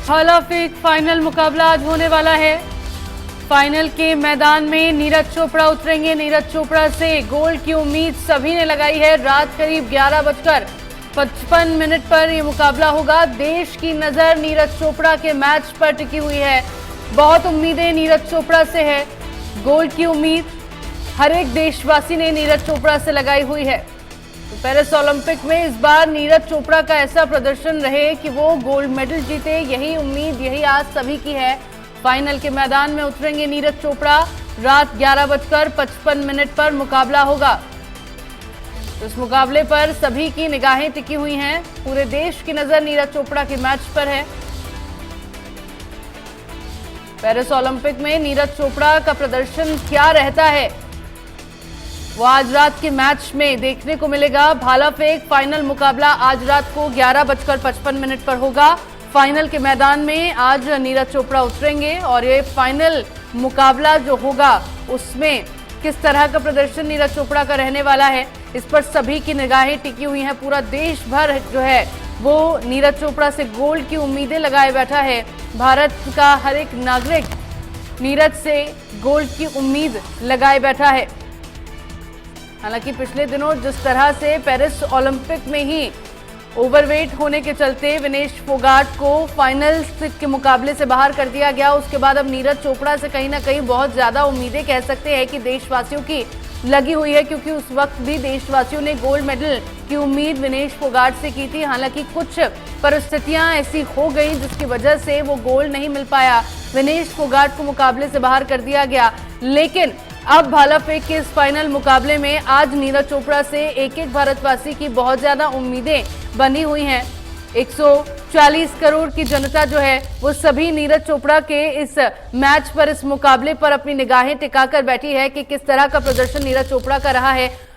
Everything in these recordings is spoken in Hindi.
भालाफेंक फाइनल मुकाबला आज होने वाला है। फाइनल के मैदान में नीरज चोपड़ा उतरेंगे। नीरज चोपड़ा से गोल्ड की उम्मीद सभी ने लगाई है। रात करीब 11:55 पर यह मुकाबला होगा। देश की नजर नीरज चोपड़ा के मैच पर टिकी हुई है। बहुत उम्मीदें नीरज चोपड़ा से है। गोल्ड की उम्मीद हर एक देशवासी ने नीरज चोपड़ा से लगाई हुई है। तो पेरिस ओलंपिक में इस बार नीरज चोपड़ा का ऐसा प्रदर्शन रहे कि वो गोल्ड मेडल जीते, यही उम्मीद, यही आस सभी की है। फाइनल के मैदान में उतरेंगे नीरज चोपड़ा। रात 11:55 पर मुकाबला होगा। तो इस मुकाबले पर सभी की निगाहें टिकी हुई हैं। पूरे देश की नजर नीरज चोपड़ा के मैच पर है। पेरिस ओलंपिक में नीरज चोपड़ा का प्रदर्शन क्या रहता है वो आज रात के मैच में देखने को मिलेगा। भालाफेंक फाइनल मुकाबला आज रात को 11:55 पर होगा। फाइनल के मैदान में आज नीरज चोपड़ा उतरेंगे और ये फाइनल मुकाबला जो होगा उसमें किस तरह का प्रदर्शन नीरज चोपड़ा का रहने वाला है, इस पर सभी की निगाहें टिकी हुई हैं। पूरा देश भर जो है वो नीरज चोपड़ा से गोल्ड की उम्मीदें लगाए बैठा है। भारत का हर एक नागरिक नीरज से गोल्ड की उम्मीद लगाए बैठा है। हालांकि पिछले दिनों जिस तरह से पेरिस ओलंपिक में ही ओवरवेट होने के चलते विनेश फोगाट को फाइनल के मुकाबले से बाहर कर दिया गया, उसके बाद अब नीरज चोपड़ा से कहीं ना कहीं बहुत ज्यादा उम्मीदें कह सकते हैं कि देशवासियों की लगी हुई है, क्योंकि उस वक्त भी देशवासियों ने गोल्ड मेडल की उम्मीद विनेश फोगाट से की थी। हालांकि कुछ परिस्थितियां ऐसी हो गई जिसकी वजह से वो गोल्ड नहीं मिल पाया, विनेश फोगाट को मुकाबले से बाहर कर दिया गया। लेकिन अब भालाफेंक के इस फाइनल मुकाबले में आज नीरज चोपड़ा से एक एक भारतवासी की बहुत ज्यादा उम्मीदें बनी हुई हैं। 140 करोड़ की जनता जो है वो सभी नीरज चोपड़ा के इस मैच पर, इस मुकाबले पर अपनी निगाहें टिकाकर बैठी है कि किस तरह का प्रदर्शन नीरज चोपड़ा का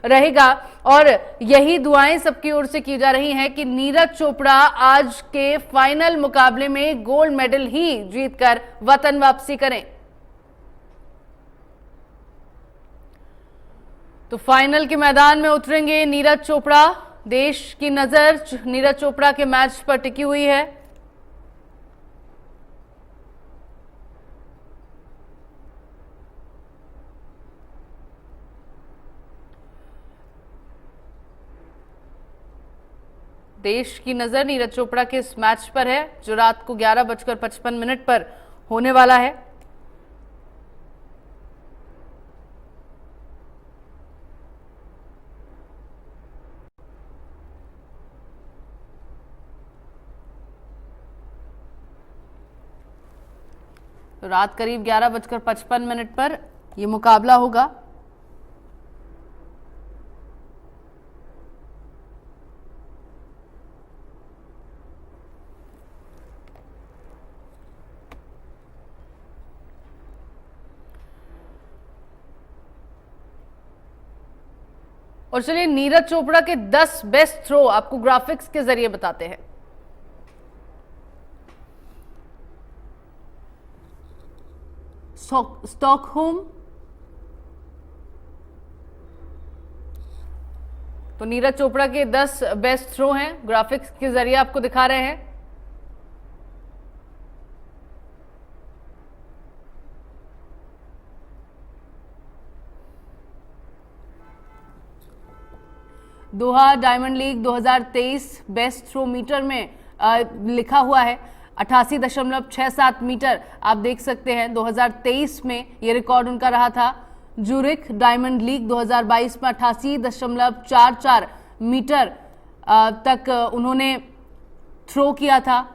रहेगा। और यही दुआएं सबकी ओर से की जा रही हैं कि नीरज चोपड़ा आज के फाइनल मुकाबले में गोल्ड मेडल ही जीतकर वतन वापसी करें। तो फाइनल के मैदान में उतरेंगे नीरज चोपड़ा। देश की नजर नीरज चोपड़ा के मैच पर टिकी हुई है। देश की नजर नीरज चोपड़ा के इस मैच पर है जो रात को 11:55 पर होने वाला है। तो रात करीब 11:55 पर यह मुकाबला होगा। और चलिए नीरज चोपड़ा के 10 बेस्ट थ्रो आपको ग्राफिक्स के जरिए बताते हैं। स्टॉकहोम, तो नीरज चोपड़ा के 10 बेस्ट थ्रो हैं, ग्राफिक्स के जरिए आपको दिखा रहे हैं। Doha Diamond League 2023 best throw metre में लिखा हुआ है 88.67 मीटर। आप देख सकते हैं 2023 में ये रिकॉर्ड उनका रहा था। जूरिक डायमंड लीग 2022 में 88.44 मीटर तक उन्होंने थ्रो किया था।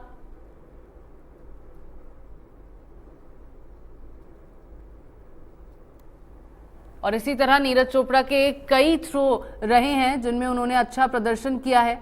और इसी तरह नीरज चोपड़ा के कई थ्रो रहे हैं जिनमें उन्होंने अच्छा प्रदर्शन किया है।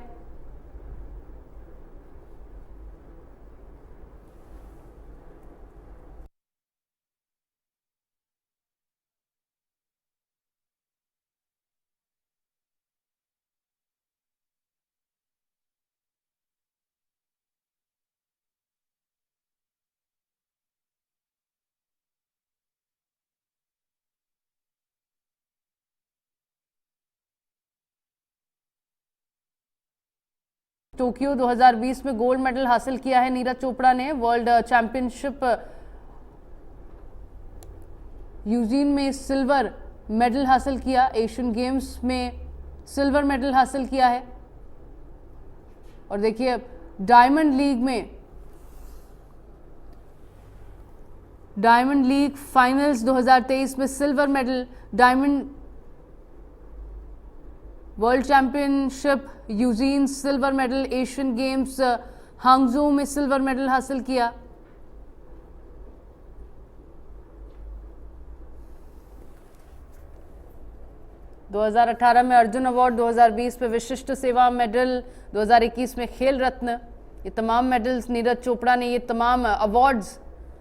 टोक्यो 2020 में गोल्ड मेडल हासिल किया है नीरज चोपड़ा ने। वर्ल्ड चैंपियनशिप यूजीन में सिल्वर मेडल हासिल किया, एशियन गेम्स में सिल्वर मेडल हासिल किया है। और देखिए डायमंड लीग फाइनल्स 2023 में silver medal, diamond world championship Eugene silver medal, Asian games हांगझो में सिल्वर मेडल हासिल किया। – 2018 में अर्जुन अवार्ड, 2020 में विशिष्ट सेवा मेडल, 2021 में खेल रत्न। ये तमाम मेडल्स नीरज चोपड़ा ने, ये तमाम अवार्ड्स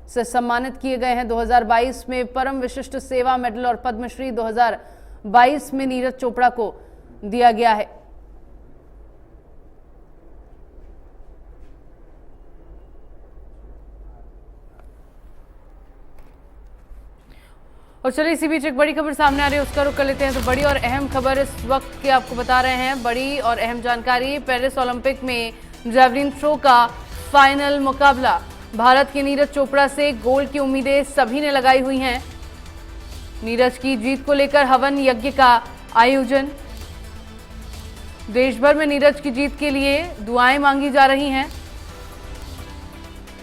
से सम्मानित किए गए हैं। 2022 में परम विशिष्ट सेवा मेडल और पद्मश्री 2022 में नीरज चोपड़ा को दिया गया है। और चलिए इसी बीच एक बड़ी खबर सामने आ रही है, उसका रुख कर लेते हैं। तो बड़ी और अहम खबर इस वक्त की आपको बता रहे हैं, बड़ी और अहम जानकारी। पेरिस ओलंपिक में जैवलिन थ्रो का फाइनल मुकाबला, भारत के नीरज चोपड़ा से गोल्ड की उम्मीदें सभी ने लगाई हुई हैं। नीरज की जीत को लेकर हवन यज्ञ का आयोजन, देश भर में नीरज की जीत के लिए दुआएं मांगी जा रही हैं।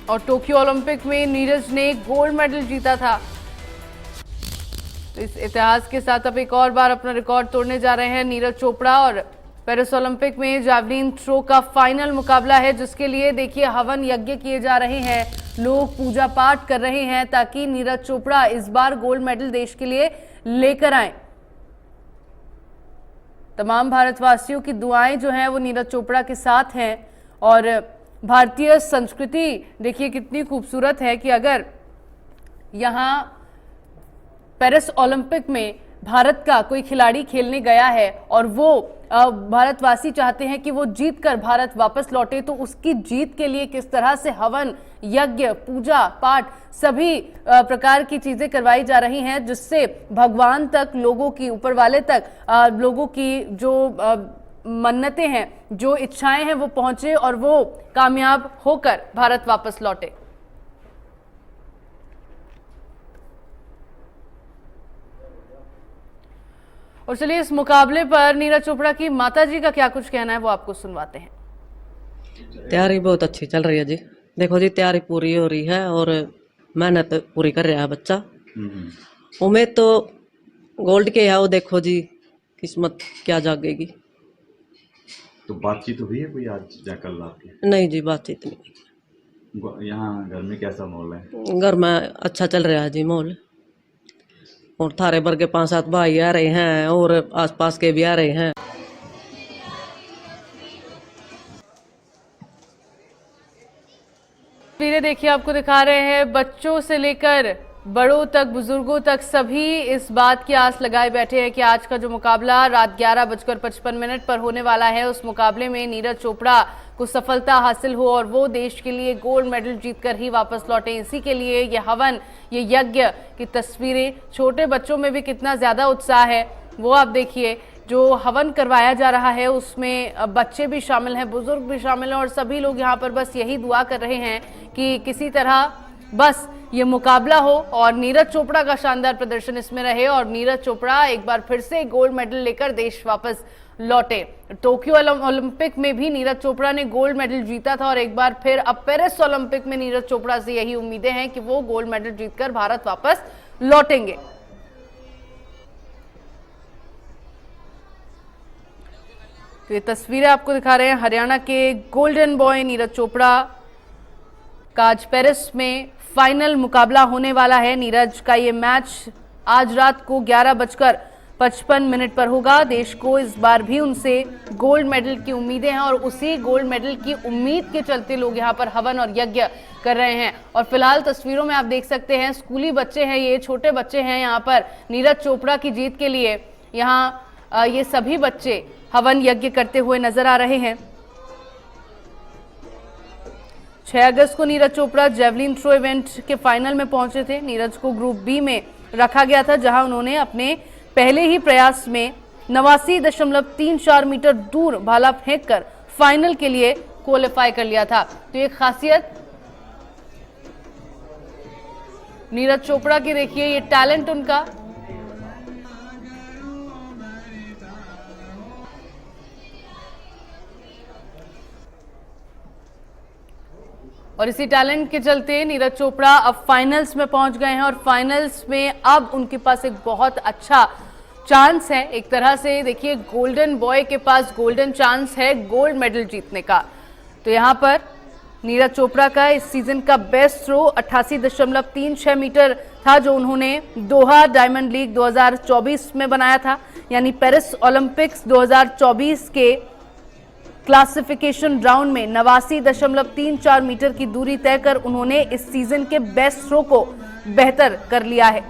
और टोक्यो ओलंपिक में नीरज ने गोल्ड मेडल जीता था। तो इस इतिहास के साथ अब एक और बार अपना रिकॉर्ड तोड़ने जा रहे हैं नीरज चोपड़ा। और पेरिस ओलंपिक में जैवलिन थ्रो का फाइनल मुकाबला है, जिसके लिए देखिए हवन यज्ञ किए जा रहे हैं, लोग पूजा पाठ कर रहे हैं ताकि नीरज चोपड़ा इस बार गोल्ड मेडल देश के लिए लेकर आए। तमाम भारतवासियों की दुआएं जो हैं वो नीरज चोपड़ा के साथ हैं। और भारतीय संस्कृति देखिए कितनी खूबसूरत है कि अगर यहाँ पेरिस ओलंपिक में भारत का कोई खिलाड़ी खेलने गया है और वो भारतवासी चाहते हैं कि वो जीत कर भारत वापस लौटे, तो उसकी जीत के लिए किस तरह से हवन यज्ञ पूजा पाठ सभी प्रकार की चीजें करवाई जा रही हैं, जिससे भगवान तक, लोगों की, ऊपर वाले तक लोगों की जो मन्नतें हैं, जो इच्छाएं हैं वो पहुंचे और वो कामयाब होकर भारत वापस लौटे। और चलिए इस मुकाबले पर नीरज चोपड़ा की माताजी का क्या कुछ कहना है वो आपको सुनवाते हैं। तैयारी बहुत अच्छी चल रही है जी। देखो जी, तैयारी पूरी हो रही है और मेहनत पूरी कर रहा है बच्चा। उम्मीद तो गोल्ड के है, वो देखो जी किस्मत क्या जागेगी। तो बातचीत हुई है कोई आज या कल आपकी? नहीं जी, बातचीत नहीं। यहाँ घर में कैसा माहौल है? घर में अच्छा चल रहा है जी माहौल। और थारे भर के 5-7 भाई आ रहे हैं और आसपास के भी आ रहे हैं। तस्वीरें देखिए आपको दिखा रहे हैं, बच्चों से लेकर बड़ों तक, बुजुर्गों तक सभी इस बात की आस लगाए बैठे हैं कि आज का जो मुकाबला रात 11:55 पर होने वाला है, उस मुकाबले में नीरज चोपड़ा को सफलता हासिल हो और वो देश के लिए गोल्ड मेडल जीतकर ही वापस लौटे। इसी के लिए ये हवन, ये यज्ञ की तस्वीरें, छोटे बच्चों में भी कितना ज़्यादा उत्साह है वो आप देखिए। जो हवन करवाया जा रहा है उसमें बच्चे भी शामिल हैं, बुजुर्ग भी शामिल हैं और सभी लोग यहाँ पर बस यही दुआ कर रहे हैं कि किसी तरह बस ये मुकाबला हो और नीरज चोपड़ा का शानदार प्रदर्शन इसमें रहे और नीरज चोपड़ा एक बार फिर से गोल्ड मेडल लेकर देश वापस लौटे। टोक्यो ओलंपिक में भी नीरज चोपड़ा ने गोल्ड मेडल जीता था और एक बार फिर अब पेरिस ओलंपिक में नीरज चोपड़ा से यही उम्मीदें हैं कि वो गोल्ड मेडल जीतकर भारत वापस लौटेंगे। तो ये तस्वीरें आपको दिखा रहे हैं हरियाणा के गोल्डन बॉय नीरज चोपड़ा का आज पेरिस में फाइनल मुकाबला होने वाला है। नीरज का ये मैच आज रात को 11:55 पर होगा। देश को इस बार भी उनसे गोल्ड मेडल की उम्मीदें हैं और उसी गोल्ड मेडल की उम्मीद के चलते लोग यहाँ पर हवन और यज्ञ कर रहे हैं। और फिलहाल तस्वीरों में आप देख सकते हैं स्कूली बच्चे हैं, ये छोटे बच्चे हैं यहाँ पर नीरज चोपड़ा की जीत के लिए। यहाँ ये सभी बच्चे हवन यज्ञ करते हुए नजर आ रहे हैं। 6 अगस्त को Neeraj Chopra javelin throw event के फाइनल में पहुंचे थे। नीरज को ग्रुप बी में रखा गया था, जहां उन्होंने अपने पहले ही प्रयास में 89.34 मीटर दूर भाला फेंककर फाइनल के लिए क्वालिफाई कर लिया था। तो ये खासियत नीरज चोपड़ा की देखिए, ये टैलेंट उनका। और इसी टैलेंट के चलते नीरज चोपड़ा अब फाइनल्स में पहुंच गए हैं और फाइनल्स में अब उनके पास एक बहुत अच्छा चांस है। एक तरह से देखिए, गोल्डन बॉय के पास गोल्डन चांस है गोल्ड मेडल जीतने का। तो यहां पर नीरज चोपड़ा का इस सीजन का बेस्ट थ्रो 88.36 मीटर था, जो उन्होंने दोहा डायमंड लीग 2024 में बनाया था। यानी पेरिस ओलंपिक्स 2024 के क्लासिफिकेशन राउंड में 89.34 मीटर की दूरी तय कर उन्होंने इस सीजन के बेस्ट थ्रो को बेहतर कर लिया है।